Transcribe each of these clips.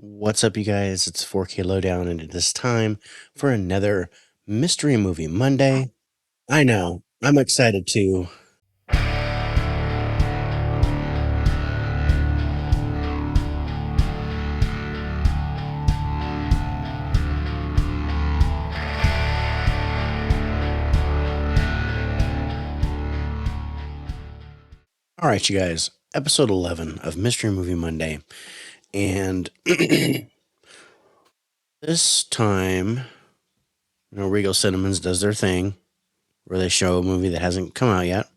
What's up, you guys? It's 4K Lowdown, and it is time for another Mystery Movie Monday. I know, I'm excited too. All right, you guys, episode 11 of Mystery Movie Monday. And this time, Regal Cinemas does their thing where they show a movie that hasn't come out yet.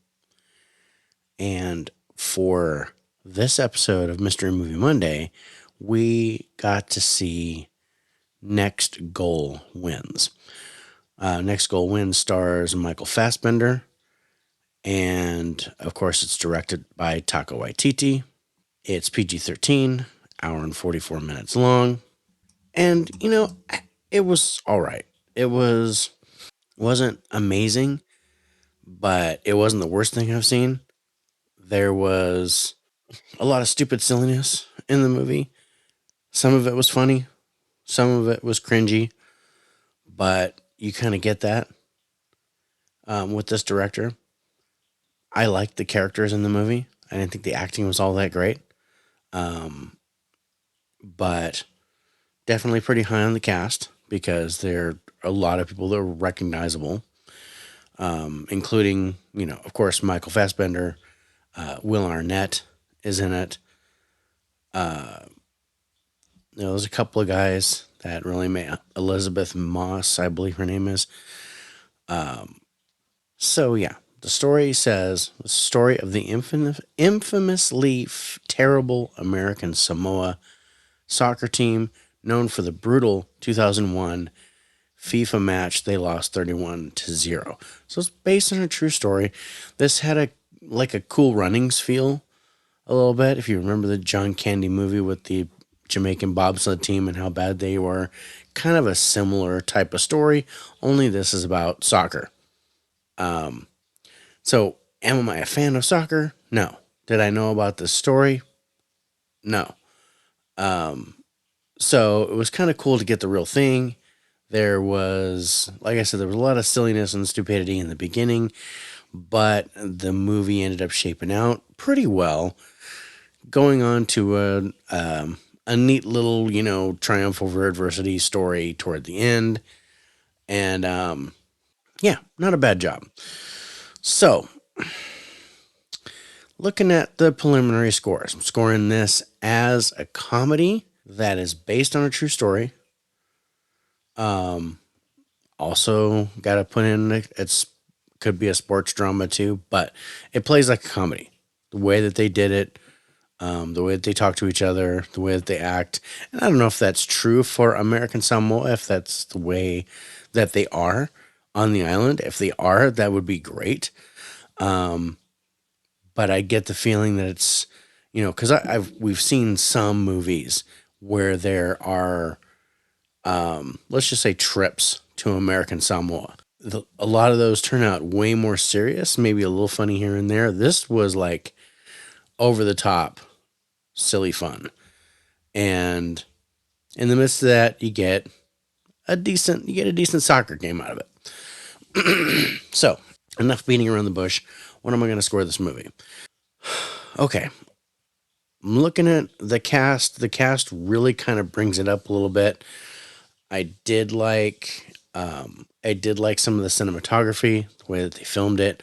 And for this episode of Mystery Movie Monday, we got to see Next Goal Wins. Next Goal Wins stars Michael Fassbender, and of course, it's directed by Taika Waititi. It's PG-13, hour and 44 minutes long, and it was all right. It wasn't amazing, but it wasn't the worst thing I've seen. There was a lot of stupid silliness in the movie. Some of it was funny, some of it was cringy, but you kind of get that with this director. I liked the characters in the movie. I didn't think the acting was all that great. Um, but definitely pretty high on the cast because there are a lot of people that are recognizable, including, of course, Michael Fassbender. Will Arnett is in it. Uh, there's a couple of guys that really made Elizabeth Moss, I believe her name is. Um, so, yeah, the story says the story of the infamously terrible American Samoa soccer team known for the brutal 2001 FIFA match they lost 31-0. So it's based on a true story. This had a Cool Runnings feel a little bit. If you remember the John Candy movie with the Jamaican bobsled team and how bad they were, kind of a similar type of story, only this is about soccer. Um, so am I a fan of soccer? No. Did I know about this story? No. Um, so it was kind of cool to get the real thing. There was, like I said, there was a lot of silliness and stupidity in the beginning, but the movie ended up shaping out pretty well, going on to a neat little, triumph over adversity story toward the end. And yeah, not a bad job. So, looking at the preliminary scores, I'm scoring this as a comedy that is based on a true story. Um, Also, got to put in it's could be a sports drama too, but it plays like a comedy. The way that they did it, the way that they talk to each other, the way that they act, and I don't know if that's true for American Samoa, if that's the way that they are on the island. If they are, that would be great. Um, but I get the feeling that it's because I've we've seen some movies where there are let's just say trips to American Samoa. A lot of those turn out way more serious, maybe a little funny here and there. This was like over the top, silly fun. And in the midst of that, you get a decent soccer game out of it. So, enough beating around the bush. What am I going to score this movie? Okay. I'm looking at the cast. The cast really kind of brings it up a little bit. I did like some of the cinematography, the way that they filmed it.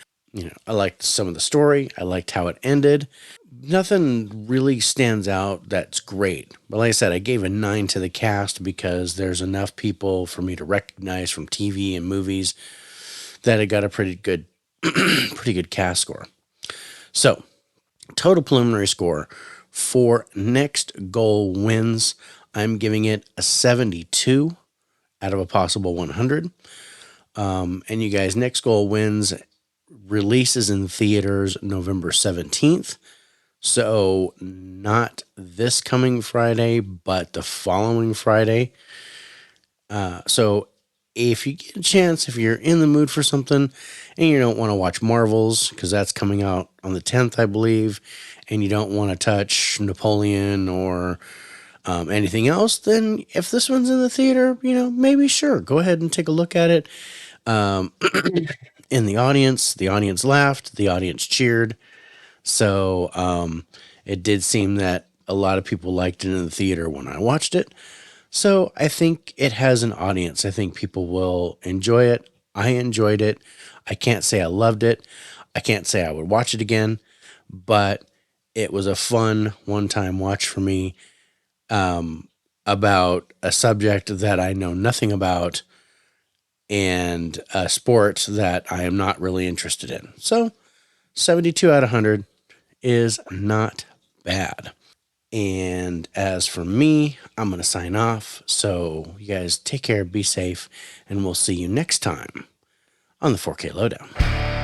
I liked some of the story. I liked how it ended. Nothing really stands out that's great. But like I said, I gave a 9 to the cast because there's enough people for me to recognize from TV and movies that it got a pretty good pretty good cast score. So, total preliminary score for Next Goal Wins, I'm giving it a 72 out of a possible 100. And you guys, Next Goal Wins releases in theaters November 17th. So, not this coming Friday, but the following Friday. So, if you get a chance, if you're in the mood for something and you don't want to watch Marvels, because that's coming out on the 10th, I believe, and you don't want to touch Napoleon or Anything else, then if this one's in the theater, maybe sure, go ahead and take a look at it. Um, in the audience laughed, the audience cheered. So it did seem that a lot of people liked it in the theater when I watched it. So I think it has an audience. I think people will enjoy it. I enjoyed it. I can't say I loved it. I can't say I would watch it again, but it was a fun one time watch for me, about a subject that I know nothing about and a sport that I am not really interested in. So 72 out of 100 is not bad. And as for me, I'm going to sign off. So you guys take care, be safe, and we'll see you next time on the 4K Lowdown.